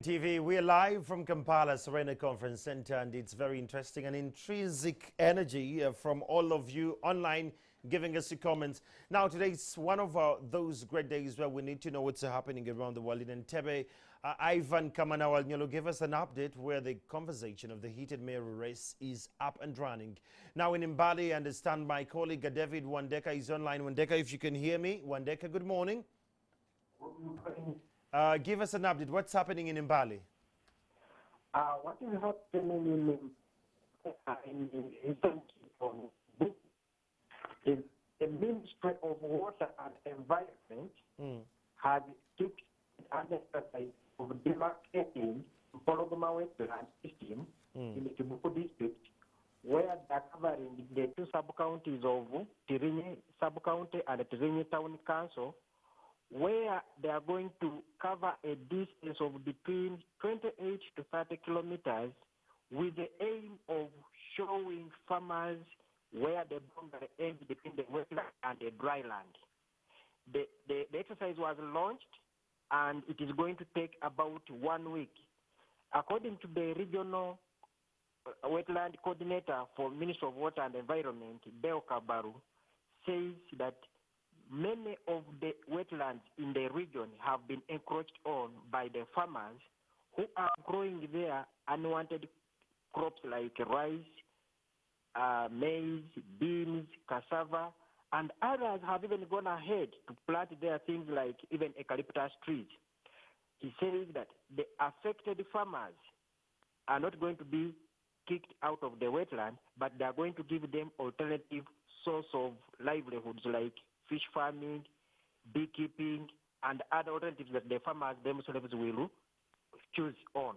TV, we're live from Kampala Serena Conference Center, and it's very interesting and intrinsic energy from all of you online giving us your comments. Now, today's one of those great days where we need to know what's happening around the world. In Entebbe, Ivan Kamanawal Nyolo gave us an update where the conversation of the heated mayoral race is up and running. Now, in Mbali, I understand my colleague David Wandeka is online. Wandeka, if you can hear me. Wandeka, good morning. Give us an update. What's happening in Mbali? What is happening in Eastern Kivu is the Ministry of Water and Environment has kicked an exercise of demarcating Pologoma wetland system in the Kibuku district, where they are covering the two sub-counties of Tirinye sub-county and Tirinye Town Council, where they are going to cover a distance of between 28 to 30 kilometers with the aim of showing farmers where the boundary ends between the wetland and the dry land. The exercise was launched and it is going to take about 1 week. According to the regional wetland coordinator for Ministry of Water and Environment, Beo Kabaru, says that many of the wetlands in the region have been encroached on by the farmers who are growing their unwanted crops like rice, maize, beans, cassava, and others have even gone ahead to plant their things like even eucalyptus trees. He says that the affected farmers are not going to be kicked out of the wetland, but they are going to give them alternative source of livelihoods like fish farming, beekeeping, and other alternatives that the farmers themselves will choose on.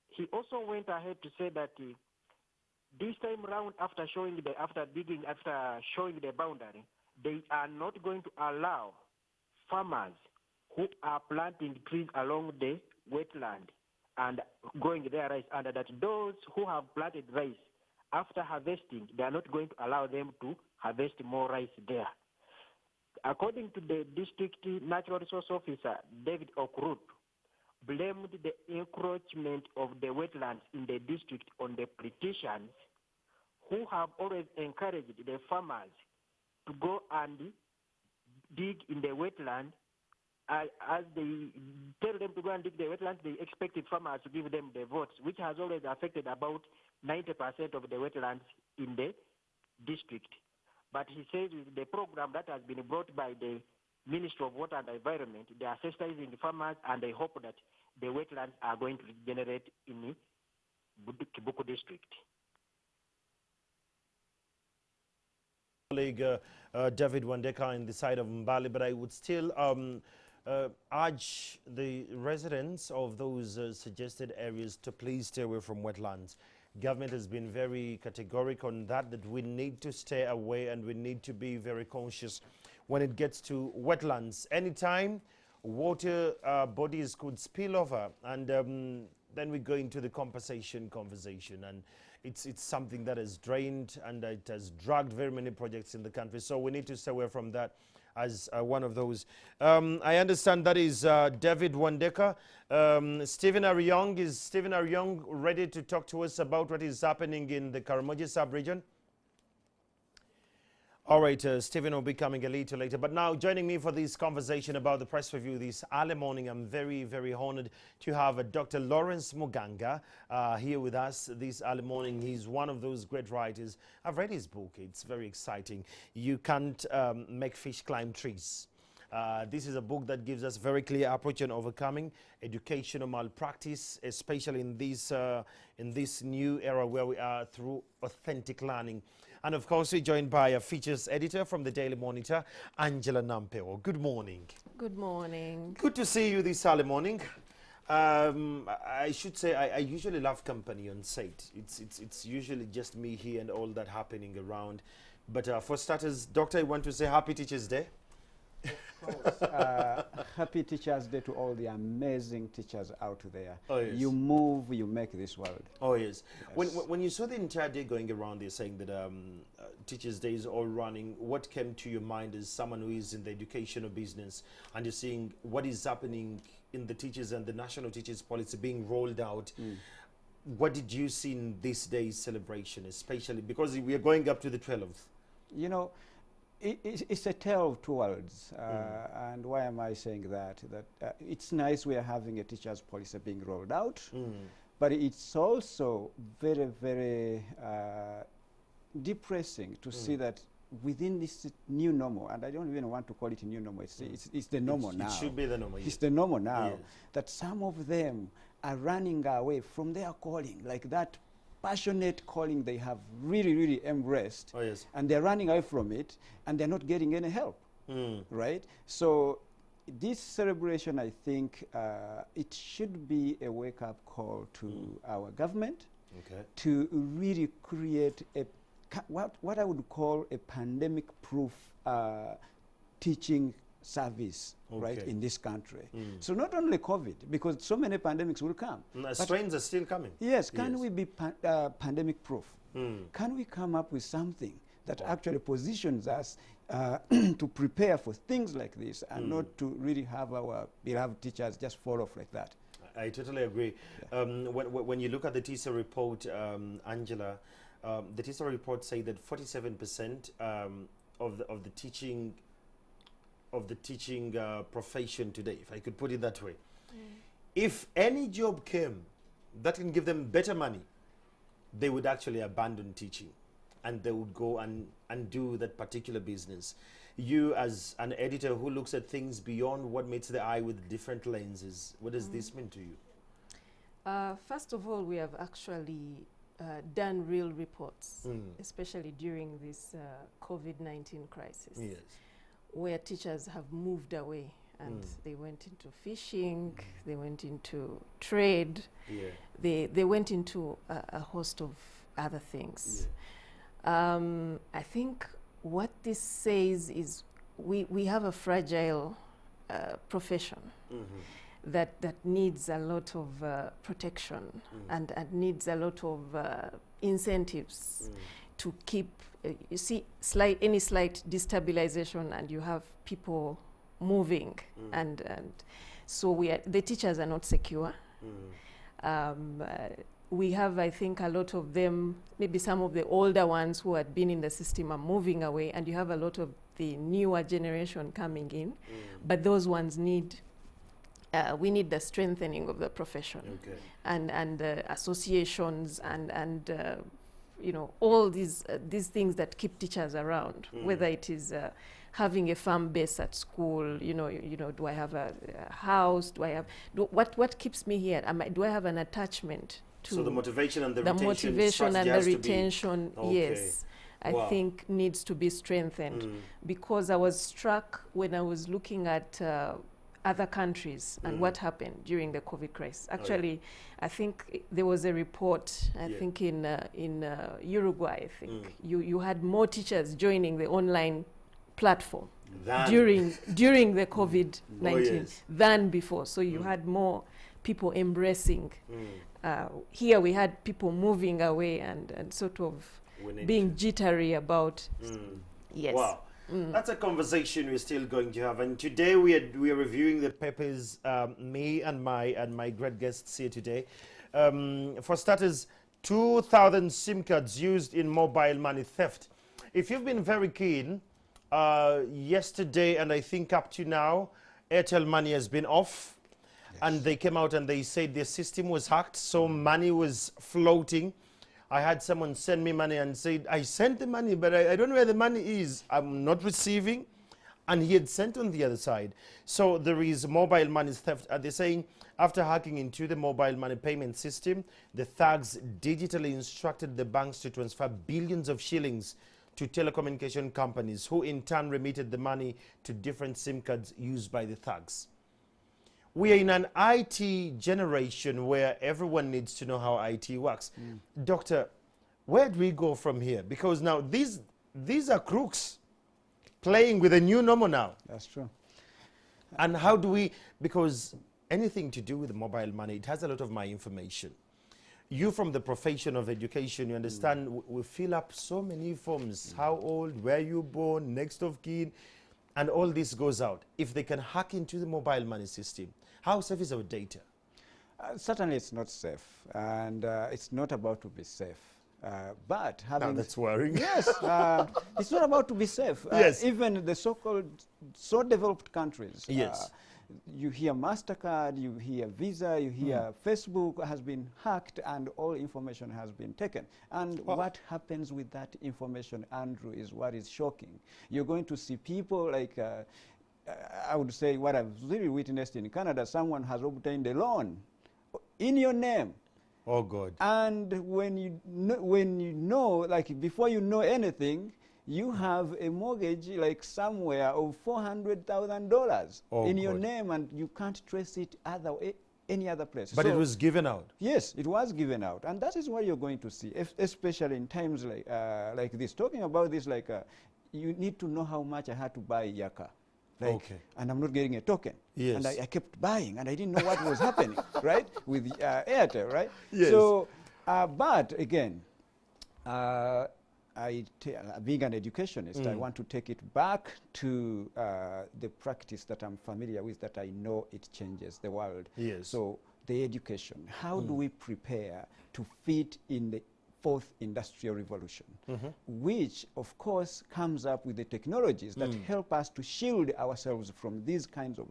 He also went ahead to say that this time round, after showing the boundary, they are not going to allow farmers who are planting trees along the wetland and growing their rice, and that those who have planted rice after harvesting, they are not going to allow them to harvest more rice there. According to the district natural resource officer, David Okrut, blamed the encroachment of the wetlands in the district on the politicians who have always encouraged the farmers to go and dig in the wetland. As they tell them to go and dig the wetlands, they expected farmers to give them the votes, which has always affected about 90% of the wetlands in the district. But he says with the program that has been brought by the Ministry of Water and Environment, they are sensitizing the farmers, and they hope that the wetlands are going to regenerate in the Kibuku district. Colleague David Wandeka in the side of Mbali, but I would still urge the residents of those suggested areas to please stay away from wetlands. Government has been very categorical on that we need to stay away and we need to be very conscious when it gets to wetlands. Anytime water bodies could spill over, and then we go into the conversation, and it's something that has drained and it has dragged very many projects in the country. So we need to stay away from that as one of those. I understand that is David Wandeka. Stephen Ariong, is Stephen Ariong ready to talk to us about what is happening in the Karamoja sub-region? All right, Stephen will be coming a little later. But now, joining me for this conversation about the press review this early morning, I'm very, very honored to have Dr. Lawrence Muganga here with us this early morning. He's one of those great writers. I've read his book. It's very exciting. You Can't Make Fish Climb Trees. This is a book that gives us very clear approach on overcoming educational malpractice, especially in this new era where we are through authentic learning. And of course, we're joined by a features editor from the Daily Monitor, Angela Nampeo. Good morning. Good morning. Good to see you this early morning. I should say I usually love company on site. It's usually just me here and all that happening around. But for starters, Doctor, I want to say Happy Teachers' Day. Of course. Happy Teachers' Day to all the amazing teachers out there. Oh, yes. You move, you make this world. Oh, yes. When you saw the entire day going around there saying that Teachers' Day is all running, what came to your mind as someone who is in the educational business and you're seeing what is happening in the teachers and the national teachers policy being rolled out, what did you see in this day's celebration, especially because we are going up to the 12th? You know, it's a tale of two worlds. And why am I saying that? It's nice we are having a teachers' policy being rolled out, but it's also very, very depressing to see that within this new normal, and I don't even want to call it a new normal, it's the normal now. It should be the normal. It's the normal now, yes. that some of them are running away from their calling, like that passionate calling they have really, really embraced. Oh, yes. And they're running away from it, and they're not getting any help, right? So this celebration, I think, it should be a wake-up call to our government to really create a what I would call a pandemic-proof teaching service, right, in this country. So not only COVID, because so many pandemics will come. Strains are still coming. Yes, can we be pandemic-proof? Can we come up with something that actually positions us to prepare for things like this and not to really have our beloved teachers just fall off like that? I totally agree. Yeah. When you look at the TISA report, Angela, the TISA report say that 47% of the teaching profession today, if I could put it that way, if any job came that can give them better money, they would actually abandon teaching and they would go and do that particular business. You, as an editor who looks at things beyond what meets the eye with different lenses, what does this mean to you? First of all, we have actually done real reports, especially during this COVID-19 crisis, where teachers have moved away and they went into fishing, they went into trade, they went into a host of other things. I think what this says is we have a fragile profession that needs a lot of protection and needs a lot of incentives to keep, you see, any slight destabilization and you have people moving and so the teachers are not secure. We have, I think, a lot of them, maybe some of the older ones who had been in the system are moving away, and you have a lot of the newer generation coming in, but those ones need, we need the strengthening of the profession and associations and you know, all these things that keep teachers around, whether it is having a farm base at school, you know, do I have a house? What keeps me here? Do I have an attachment? So the motivation and the retention, yes, I think needs to be strengthened, because I was struck when I was looking at other countries and what happened during the COVID crisis. Actually, I think there was a report, I think in Uruguay, I think, you had more teachers joining the online platform during the COVID-19 than before. So you had more people embracing. Here we had people moving away and sort of being jittery about. Yes. Wow. That's a conversation we're still going to have. And today we are reviewing the papers, me and my great guests here today. For starters, 2,000 SIM cards used in mobile money theft. If you've been very keen, yesterday and I think up to now, Airtel Money has been off. And they came out and they said their system was hacked, so money was floating. I had someone send me money and said, I sent the money, but I don't know where the money is. I'm not receiving. And he had sent on the other side. So there is mobile money theft. They're saying after hacking into the mobile money payment system, the thugs digitally instructed the banks to transfer billions of shillings to telecommunication companies, who in turn remitted the money to different SIM cards used by the thugs. We are in an IT generation where everyone needs to know how IT works. Doctor, where do we go from here? Because now these are crooks playing with a new normal now. That's true. And how do we, because anything to do with mobile money, it has a lot of my information. You from the profession of education, you understand, we fill up so many forms. How old, where you born, next of kin, and all this goes out. If they can hack into the mobile money system, How safe is our data? Certainly it's not safe, and it's not about to be safe. But having... Now that's worrying. Yes, it's not about to be safe. Yes. Even the so-called, so developed countries. Yes. You hear MasterCard, you hear Visa, you hear Facebook has been hacked and all information has been taken. And what happens with that information, Andrew, is what is shocking. You're going to see people like, I would say what I've really witnessed in Canada, someone has obtained a loan in your name. Oh, God. And when you know, like before you know anything, you have a mortgage like somewhere of $400,000 in your name, and you can't trace it any other place. But so it was given out. Yes, it was given out, and that is what you're going to see, especially in times like this. Talking about this, like you need to know how much I had to buy Yaka. Like, and I'm not getting a token. Yes. And I kept buying, and I didn't know what was happening, right, with Airtel, right? Yes. So, but again, being an educationist, I want to take it back to the practice that I'm familiar with, that I know it changes the world. Yes. So the education, how do we prepare to fit in the fourth industrial revolution, which of course comes up with the technologies that help us to shield ourselves from these kinds of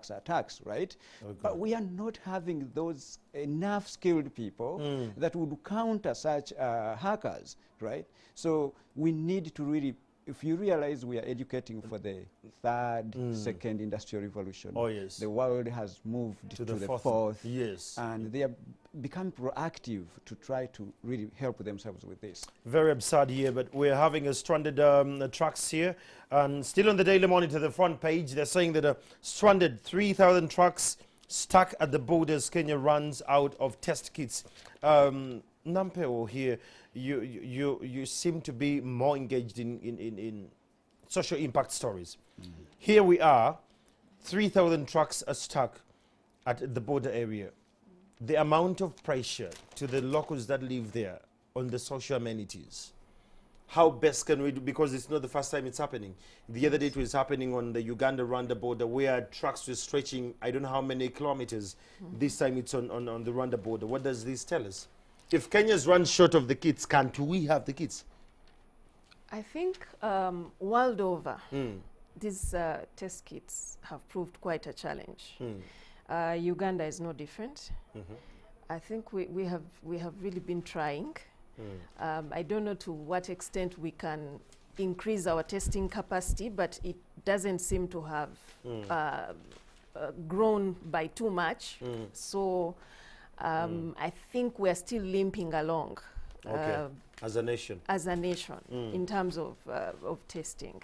attacks, right? But we are not having those enough skilled people that would counter such hackers, right? So we need to really, if you realize we are educating for the second industrial revolution, the world has moved to the fourth, and they are become proactive to try to really help themselves with this. Very absurd here, but we're having a stranded trucks here, and still on the Daily Monitor, the front page, they're saying that stranded 3,000 trucks stuck at the borders. Kenya runs out of test kits. Nampeo here, you seem to be more engaged in social impact stories. Here we are, 3,000 trucks are stuck at the border area. The amount of pressure to the locals that live there on the social amenities. How best can we do, because it's not the first time it's happening. The other day it was happening on the Uganda-Rwanda border, where trucks were stretching I don't know how many kilometers. This time it's on the Rwanda border. What does this tell us? If Kenya's run short of the kits, can't we have the kits? I think world over, these test kits have proved quite a challenge. Uganda is no different. I think we have really been trying. I don't know to what extent we can increase our testing capacity, but it doesn't seem to have grown by too much. So I think we're still limping along. As a nation? As a nation, in terms of testing.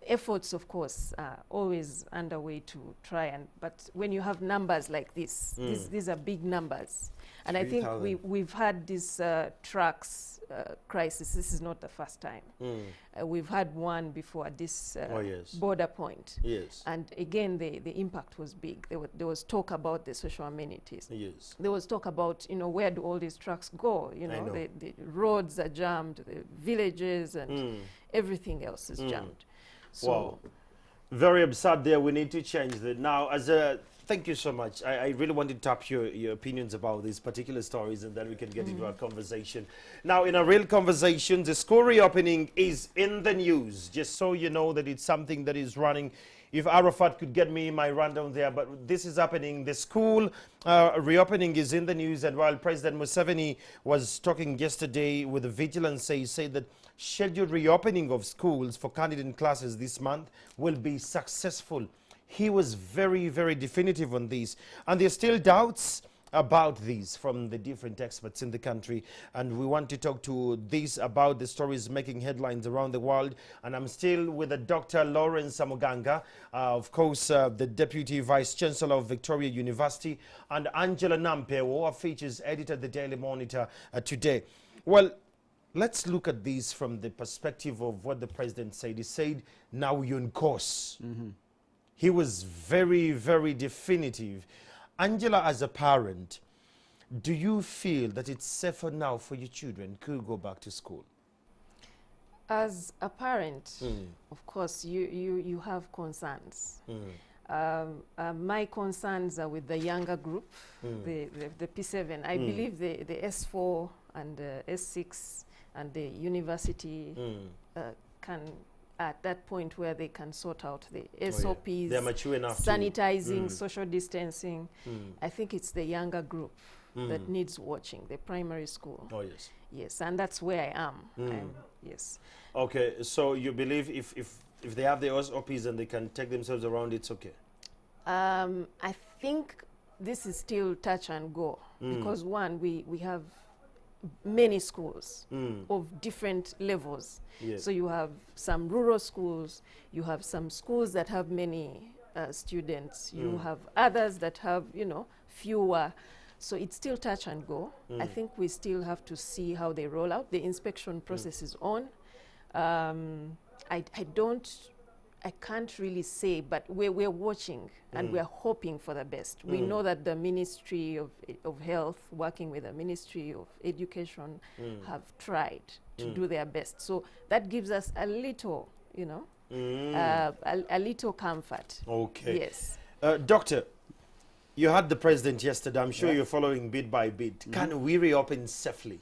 Efforts, of course, are always underway to try but when you have numbers like this, these are big numbers. And I think we've had this trucks crisis. This is not the first time. We've had one before at this border point. And again, the impact was big. There was talk about the social amenities. There was talk about, where do all these trucks go? The roads are jammed, the villages and everything else is jammed. So wow. Very absurd there. We need to change that. Now, thank you so much. I really want to tap your opinions about these particular stories, and then we can get into our conversation. Now, in a real conversation, the school reopening is in the news, just so you know that it's something that is running. If Arafat could get me my rundown there, but this is happening. The school reopening is in the news, and while President Museveni was talking yesterday with the vigilance, he said that scheduled reopening of schools for candidate classes this month will be successful. He was very, very definitive on this, and there's still doubts about these from the different experts in the country, and we want to talk to this about the stories making headlines around the world. And I'm still with Dr. Lawrence Muganga, of course, the Deputy Vice Chancellor of Victoria University, and Angela Nampeo, our features editor at the Daily Monitor today. Well, let's look at this from the perspective of what the president said. He said, now you're on course. He was very, very definitive. Angela, as a parent, do you feel that it's safer now for your children to go back to school? As a parent, of course, you have concerns. My concerns are with the younger group, the P7. I believe the S4 and the S6 and the university can, at that point where they can sort out the SOPs, they're mature enough sanitizing, social distancing. I think it's the younger group that needs watching, the primary school. Oh, yes. Yes, and that's where I am. Yes. Okay, so you believe if they have the SOPs and they can take themselves around, it's okay? I think this is still touch and go because one, we have many schools of different levels. Yes. So you have some rural schools, you have some schools that have many students, you have others that have, fewer. So it's still touch and go. I think we still have to see how they roll out. The inspection process is on. I can't really say, but we're watching and we're hoping for the best. We know that the Ministry of Health, working with the Ministry of Education, have tried to do their best. So that gives us a little, a little comfort. Okay. Yes. Doctor, you had the president yesterday. I'm sure you're following bit by bit. Can we reopen safely?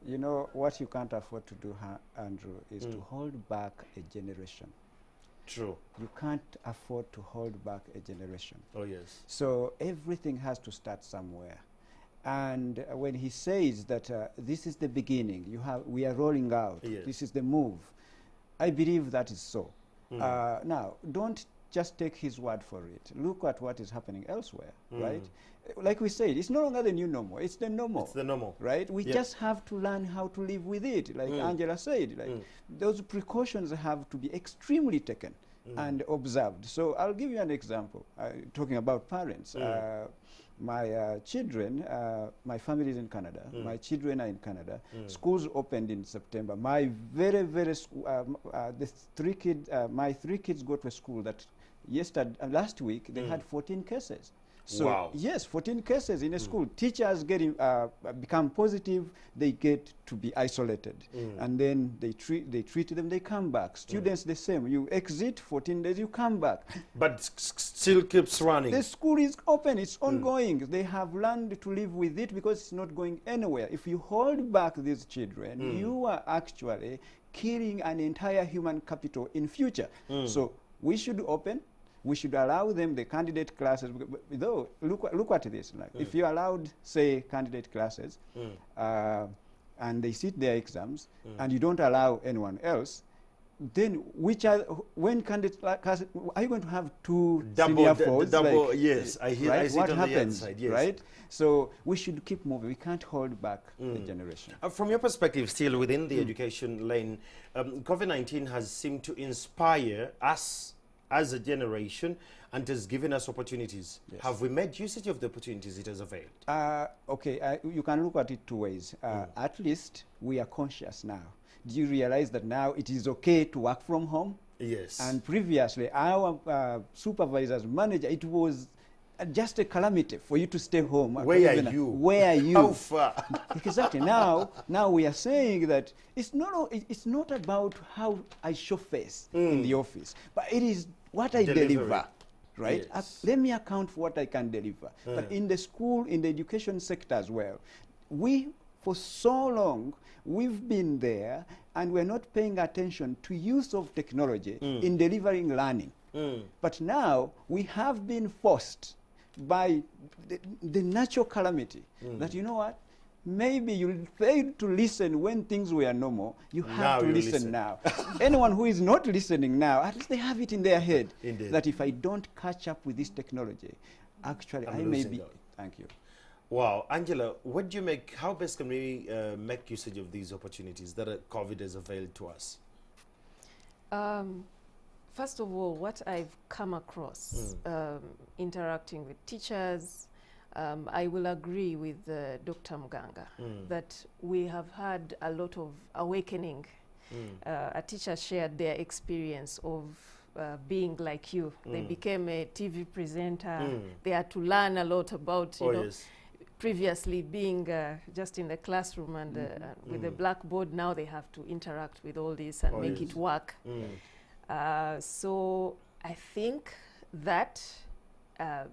You know, what you can't afford to do, Andrew, is to hold back a generation. True. You can't afford to hold back a generation. Oh, yes. So everything has to start somewhere. And when he says that this is the beginning, we are rolling out, this is the move, I believe that is so. Now, don't just take his word for it. Look at what is happening elsewhere, right? Like we said, it's no longer the new normal, it's the normal. It's the normal. Right? We just have to learn how to live with it, like Angela said. Like those precautions have to be extremely taken and observed. So I'll give you an example, talking about parents. My children, my family is in Canada. My children are in Canada. Schools opened in September. My my three kids go to a school that last week they had 14 cases. So wow. Yes, 14 cases in a school. Teachers become positive, they get to be isolated. And then they treat them, they come back. Students the same. You exit 14 days, you come back. But still keeps running. The school is open, it's ongoing. They have learned to live with it because it's not going anywhere. If you hold back these children, you are actually killing an entire human capital in future. So we should open. We should allow them the candidate classes. Though, look at this. Like, if you allowed, say, candidate classes, and they sit their exams, and you don't allow anyone else, then when candidate classes, are you going to have two senior folds? Yes, I see what it on happens, the other side, yes. Right? So we should keep moving. We can't hold back the generation. From your perspective, still within the education lane, COVID-19 has seemed to inspire us as a generation and has given us opportunities. Yes. Have we made usage of the opportunities it has availed? Okay, you can look at it two ways. At least we are conscious now. Do you realize that now it is okay to work from home? Yes. And previously, our supervisors, manager, it was just a calamity for you to stay home. Where are you? Where are you? How far? Exactly. Now we are saying that it's not about how I show face in the office, but it is what I deliver. Right? Yes. Let me account for what I can deliver. But in the school, in the education sector as well, for so long, we've been there and we're not paying attention to use of technology in delivering learning. But now we have been forced by the natural calamity that, you know what, maybe you failed to listen when things were normal. You have to listen now. Anyone who is not listening now, at least they have it in their head that if I don't catch up with this technology, actually I may be. Thank you. Wow. Angela, what do you make, how best can we make usage of these opportunities that COVID has availed to us? First of all, what I've come across interacting with teachers, I will agree with Dr. Muganga that we have had a lot of awakening. A teacher shared their experience of being like you. They became a TV presenter. They had to learn a lot about, you know, previously being just in the classroom and with the blackboard. Now they have to interact with all this and make it work. So I think that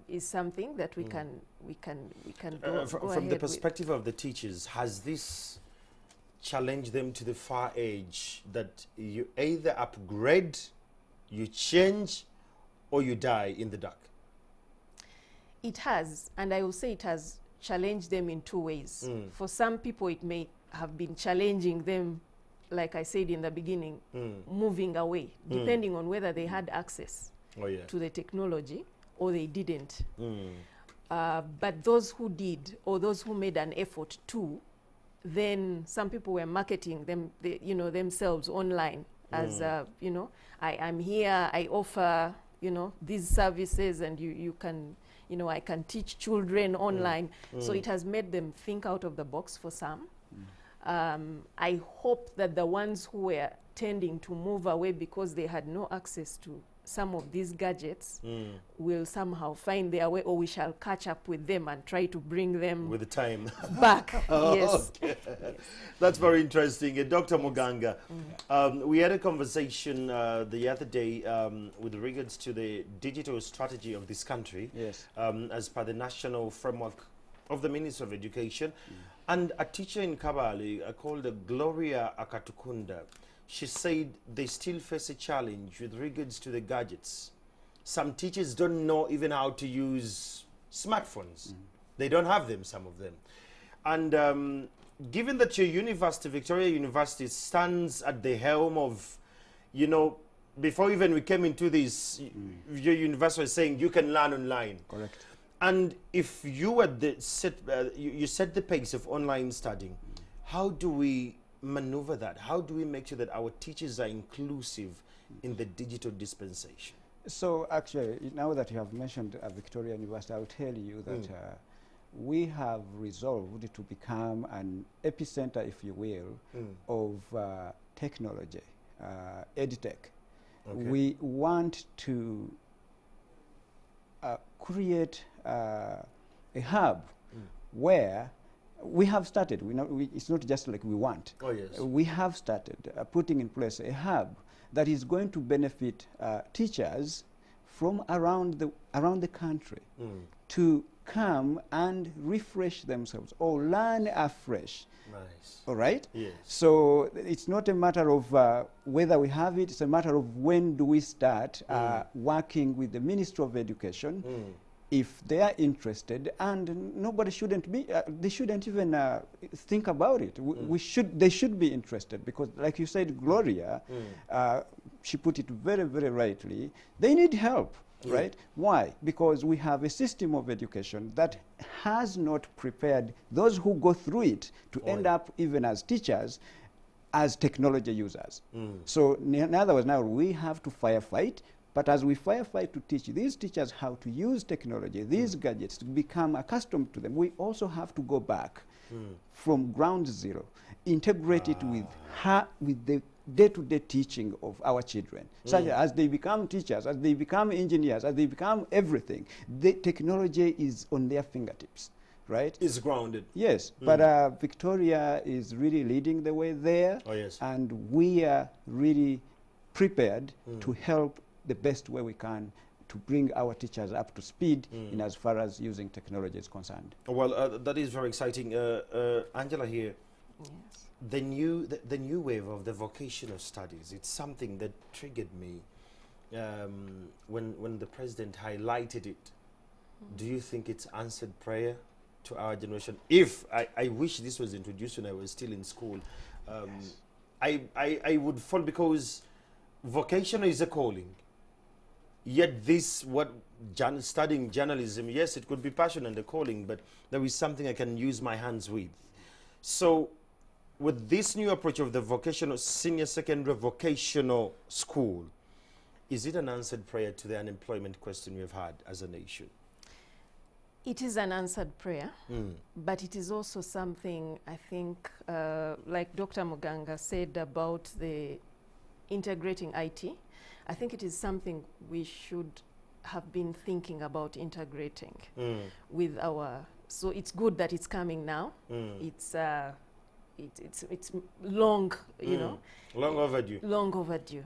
is something that we can go from ahead the with. perspective of the teachers, has this challenged them to the far edge that you either upgrade, you change, or you die in the dark? It has, and I will say it has challenged them in two ways. For some people, it may have been challenging them, like I said in the beginning, moving away, depending on whether they had access to the technology or they didn't. But those who did, or those who made an effort to, then some people were marketing themselves online as, I'm here, I offer, these services, and you can, I can teach children online. So it has made them think out of the box for some. I hope that the ones who were tending to move away because they had no access to some of these gadgets will somehow find their way, or we shall catch up with them and try to bring them with the time back. Yes. Okay. Yes. That's very interesting. Dr. Muganga, we had a conversation the other day with regards to the digital strategy of this country, as per the national framework of the Ministry of Education. And a teacher in Kabale called Gloria Akatukunda, she said they still face a challenge with regards to the gadgets. Some teachers don't know even how to use smartphones. They don't have them, some of them. And given that your university, Victoria University, stands at the helm of, before even we came into this, your university was saying you can learn online. Correct. And if you were you set the pace of online studying, how do we maneuver that? How do we make sure that our teachers are inclusive in the digital dispensation? So actually, now that you have mentioned Victoria University, I'll tell you that we have resolved to become an epicenter, if you will, of technology, edtech. Okay. We want to create a hub where we have started. It's not just like we want. Oh, yes. We have started putting in place a hub that is going to benefit teachers from around the country to come and refresh themselves or learn afresh. Nice. All right? Yes. So it's not a matter of whether we have it, it's a matter of when do we start working with the Ministry of Education. If they are interested, and nobody shouldn't be, they shouldn't even think about it. They should be interested, because like you said, Gloria, she put it very, very rightly, they need help, right? Why? Because we have a system of education that has not prepared those who go through it to end up even as teachers, as technology users. So in other words, now we have to firefight. But as we firefight to teach these teachers how to use technology, these gadgets, to become accustomed to them, we also have to go back from ground zero, integrate it with the day-to-day teaching of our children. Such as they become teachers, as they become engineers, as they become everything, the technology is on their fingertips, right? It's grounded. Yes, but Victoria is really leading the way there. Oh, yes. And we are really prepared to help the best way we can to bring our teachers up to speed in as far as using technology is concerned. Well, that is very exciting. Angela here, Yes. the new wave of the vocational studies, it's something that triggered me when the president highlighted it. Do you think it's answered prayer to our generation? If I wish this was introduced when I was still in school, I would fall, because vocational is a calling. Yet studying journalism, yes, it could be passion and a calling, but there is something I can use my hands with. So with this new approach of the vocational, senior secondary vocational school, is it an answered prayer to the unemployment question we've had as a nation? It is an answered prayer, but it is also something, I think, like Dr. Muganga said about the integrating IT. I think it is something we should have been thinking about integrating with our. So it's good that it's coming now. It's long, you know. Long overdue. Long overdue.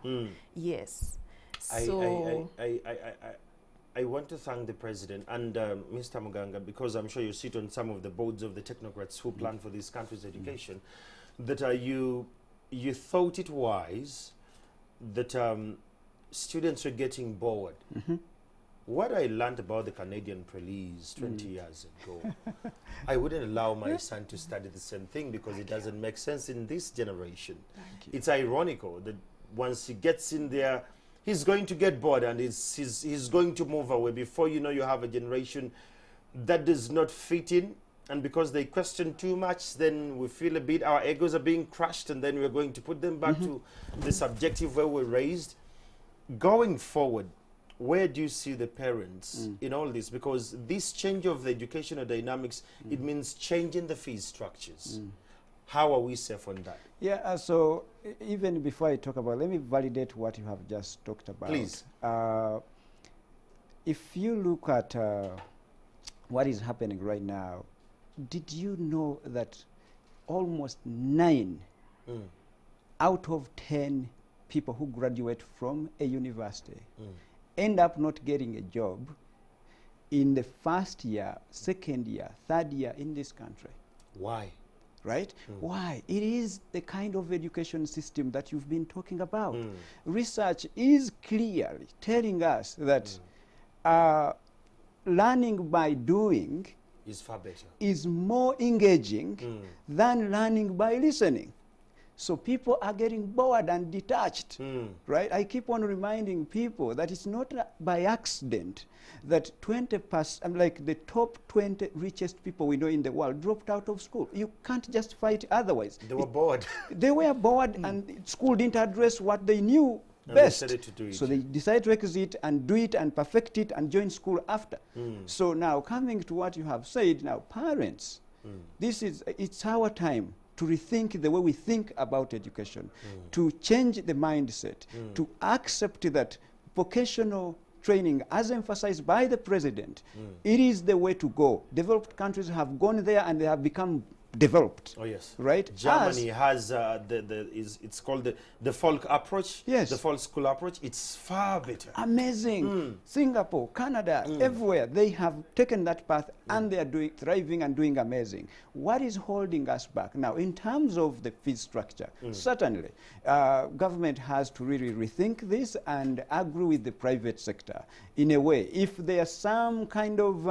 Yes. So I want to thank the President and Mr. Muganga, because I'm sure you sit on some of the boards of the technocrats who plan for this country's education, that you thought it wise that students are getting bored. What I learned about the Canadian police 20 years ago, I wouldn't allow my son to study the same thing because it doesn't make sense in this generation. It's ironical that once he gets in there, he's going to get bored and he's going to move away. Before you know, you have a generation that does not fit in. And because they question too much, then we feel a bit, our egos are being crushed, and then we're going to put them back to the subjective where we're raised. Going forward, where do you see the parents in all this? Because this change of the educational dynamics, it means changing the fee structures. How are we safe on that? Yeah, so even before I talk about, let me validate what you have just talked about. Please. If you look at what is happening right now, did you know that almost 9 out of 10 people who graduate from a university end up not getting a job in the first year, second year, third year in this country? Why? Right? Why? It is the kind of education system that you've been talking about. Research is clearly telling us that learning by doing is far better, is more engaging than learning by listening. So people are getting bored and detached, right? I keep on reminding people that it's not by accident that 20%, like the top 20 richest people we know in the world dropped out of school. You can't just fight otherwise. They were bored. They were bored and school didn't address what they knew best. They decided to do it. So they decided to exit and do it and perfect it and join school after. So now coming to what you have said, now parents, it's our time to rethink the way we think about education, to change the mindset, to accept that vocational training, as emphasized by the President, it is the way to go. Developed countries have gone there and they have become developed. Oh yes, right. Germany has it's called the folk approach. Yes, the folk school approach. It's far better. Amazing. Singapore, Canada, everywhere they have taken that path and they are thriving and doing amazing. What is holding us back now in terms of the fee structure? Certainly, government has to really rethink this and agree with the private sector in a way. If there are some kind of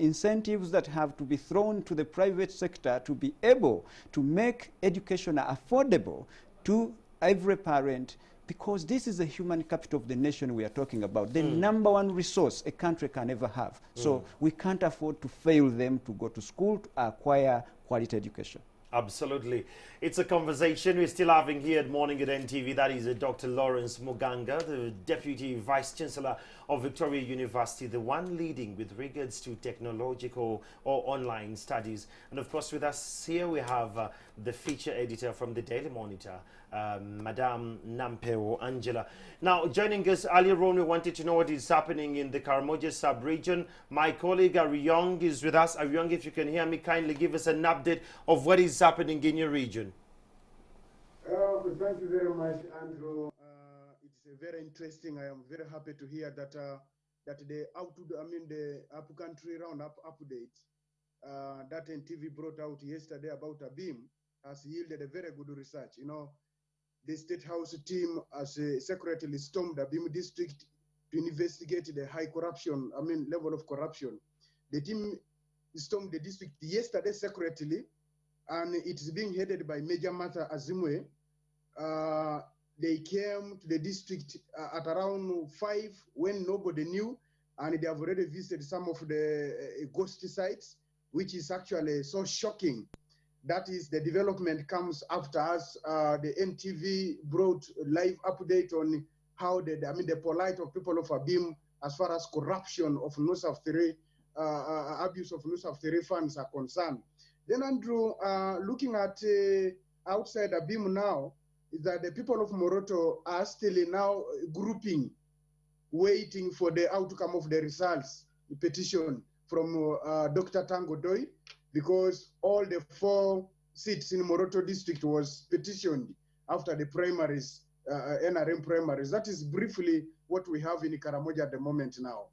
incentives that have to be thrown to the private sector to be able to make education affordable to every parent, because this is the human capital of the nation we are talking about, the #1 resource a country can ever have. So we can't afford to fail them to go to school to acquire quality education. Absolutely. It's a conversation we're still having here at Morning at NTV. That is Dr. Lawrence Muganga, the Deputy Vice Chancellor of Victoria University, the one leading with regards to technological or online studies. And of course, with us here, we have the feature editor from the Daily Monitor, Madame Nampeo Angela. Now, joining us earlier on, we wanted to know what is happening in the Karamoja sub-region. My colleague Ariyong is with us. Ariyong, if you can hear me, kindly give us an update of what is happening in your region. Thank you very much, Andrew. It's very interesting. I am very happy to hear that the up-country roundup update that NTV brought out yesterday about ABIM has yielded a very good research. You know, the State House team has secretly stormed ABIM district to investigate the high corruption, level of corruption. The team stormed the district yesterday secretly, and it's being headed by Major Martha Azimwe. They came to the district at around 5 when nobody knew, and they have already visited some of the ghost sites, which is actually so shocking. That is, the development comes after us. The NTV brought a live update on how the polite of people of ABIM as far as corruption of Nusaf 3, abuse of Nusaf 3 funds are concerned. Then Andrew, looking at outside ABIM now, is that the people of Moroto are still now grouping, waiting for the outcome of the results, the petition from Dr. Tango Doi, because all the 4 seats in Moroto district was petitioned after the primaries, NRM primaries. That is briefly what we have in Karamoja at the moment now.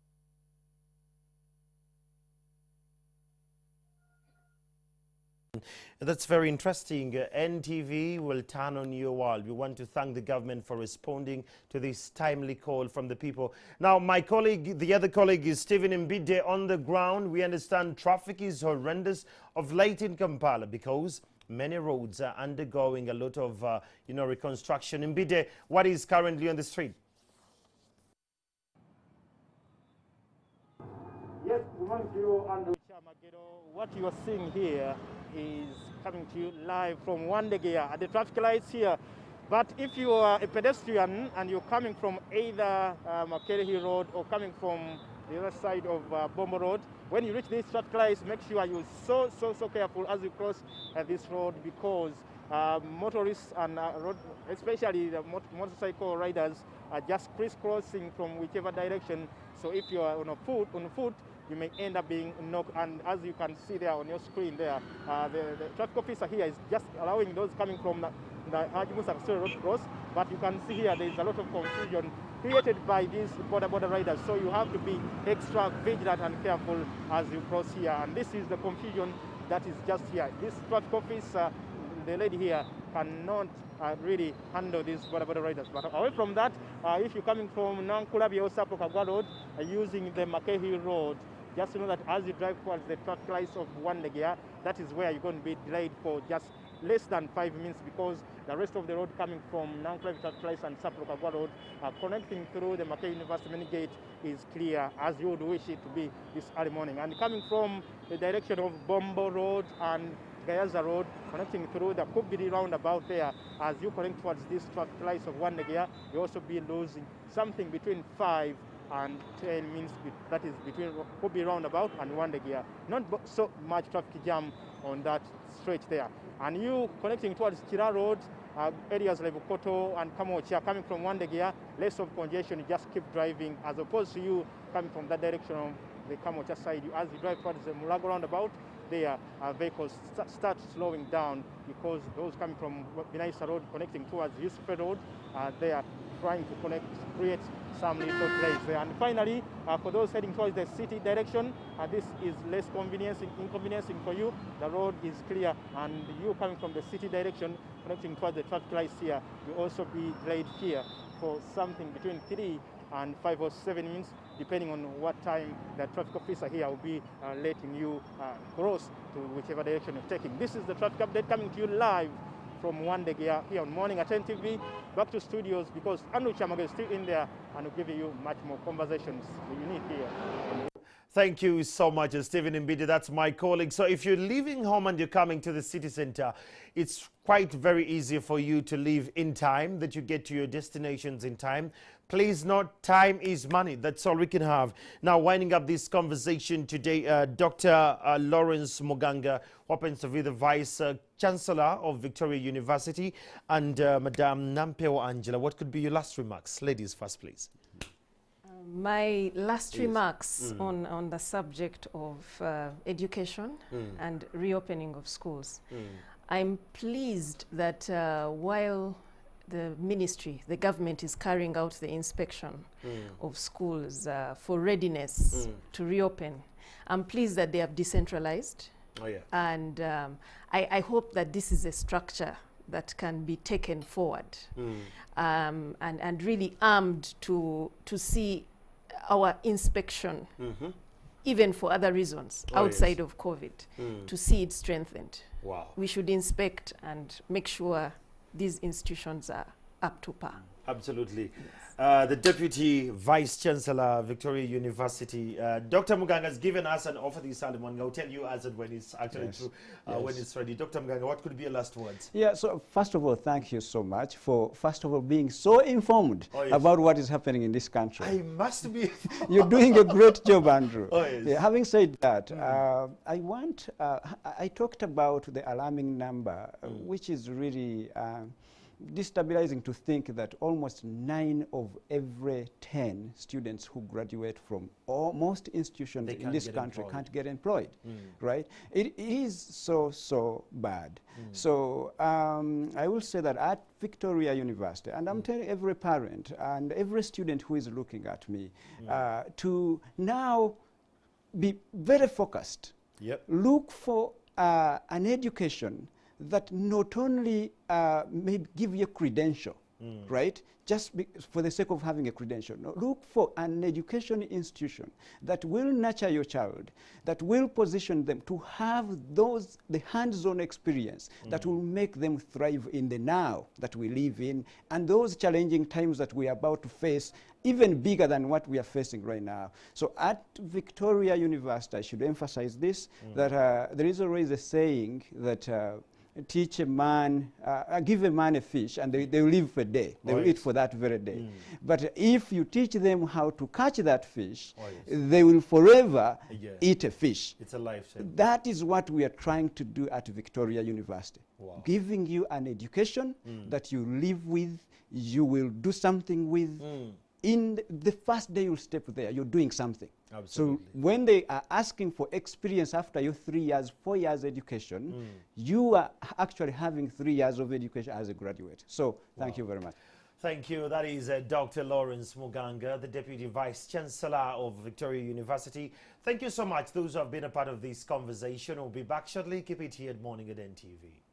That's very interesting. NTV will turn on your world. We want to thank the government for responding to this timely call from the people. Now, my colleague, the other colleague, is Stephen Mbide on the ground. We understand traffic is horrendous of late in Kampala because many roads are undergoing a lot of, reconstruction. Mbide, what is currently on the street? Yes, good morning to you, Andrew. What you are seeing here is coming to you live from Wandegea at the traffic lights here. But if you are a pedestrian and you're coming from either Makerere Road or coming from the other side of Bombo Road, when you reach these traffic lights, make sure you're so careful as you cross this road, because motorists and especially the motorcycle riders are just crisscrossing from whichever direction. So if you are on foot, you may end up being knocked. And as you can see there on your screen there, the traffic officer here is just allowing those coming from the Haji Musa Road cross. But you can see here there is a lot of confusion created by these border riders. So you have to be extra vigilant and careful as you cross here. And this is the confusion that is just here. This traffic officer, the lady here, cannot really handle these border riders. But away from that, if you're coming from Nankulabi or Sapokagwa Road using the Makehi Road, just know that as you drive towards the traffic lights of Wandegea, that is where you're going to be delayed for just less than 5 minutes, because the rest of the road coming from Nankulabi traffic lights and Sapokagwa Road connecting through the Makehi University main gate is clear, as you would wish it to be this early morning. And coming from the direction of Bombo Road and Gayaza Road, connecting through the Kubiri roundabout there, as you connect towards these traffic lights of Wandegea, you also be losing something between 5 and 10 minutes, that is between Kubiri roundabout and Wandegea. Not so much traffic jam on that stretch there. And you connecting towards Chira Road, areas like Bukoto and Kamocha, coming from Wandegea, less of congestion, you just keep driving, as opposed to you coming from that direction of the Kamocha side. As you drive towards the Mulago roundabout, their vehicles start slowing down, because those coming from Binaisa Road connecting towards Yusuf Road, they are trying to create some little delays there. And finally, for those heading towards the city direction, this is less inconveniencing for you. The road is clear, and you coming from the city direction connecting towards the traffic lights here, you also be delayed here for something between 3 and 5 or 7 minutes, depending on what time the traffic officer here will be letting you cross to whichever direction you're taking. This is the traffic update coming to you live from Wandegea here on Morning at NTV. Back to studios, because Andrew Chamaga is still in there and will give you much more conversations that you need here. Thank you so much, Stephen Mbide. That's my colleague. So if you're leaving home and you're coming to the city center, it's quite very easy for you to leave in time, that you get to your destinations in time. Please note, time is money. That's all we can have. Now, winding up this conversation today, Dr. Lawrence Muganga, who happens to be the Vice Chancellor of Victoria University, and Madame Nampeo Angela. What could be your last remarks? Ladies first, please. My last remarks on the subject of education and reopening of schools. I'm pleased that while the ministry, the government is carrying out the inspection of schools for readiness to reopen, I'm pleased that they have decentralized. Oh, yeah. And I hope that this is a structure that can be taken forward and really armed to see our inspection, even for other reasons outside of COVID, to see it strengthened. Wow. We should inspect and make sure these institutions are up to par. Absolutely. The Deputy Vice Chancellor, Victoria University, Dr. Muganga has given us an offer this morning. I'll tell you as and when it's actually true, when it's ready. Dr. Muganga, what could be your last words? Yeah, so first of all, thank you so much for, first of all, being so informed about what is happening in this country. I must be. You're doing a great job, Andrew. Oh, yes. Yeah, having said that, I talked about the alarming number, which is really destabilizing to think that almost 9 of every 10 students who graduate from most institutions in this country can't get employed, right? It is so bad. So I will say that at Victoria University, and I'm telling every parent and every student who is looking at me, to now be very focused. Yep. Look for an education that not only may give you a credential, right, just for the sake of having a credential. No, look for an education institution that will nurture your child, that will position them to have the hands-on experience that will make them thrive in the now that we live in, and those challenging times that we are about to face, even bigger than what we are facing right now. So at Victoria University, I should emphasize this, that there is always a saying that teach a man, give a man a fish, and they will live for a day. They will eat for that very day. But if you teach them how to catch that fish, they will forever eat a fish. It's a lifesaver. That is what we are trying to do at Victoria University. Wow. Giving you an education that you live with, you will do something with. In the first day you step there, you're doing something. Absolutely. So when they are asking for experience after your 3 years, 4 years education, you are actually having 3 years of education as a graduate. So thank you very much. Thank you. That is Dr. Lawrence Muganga, the Deputy Vice Chancellor of Victoria University. Thank you so much. Those who have been a part of this conversation will be back shortly. Keep it here at Morning at NTV.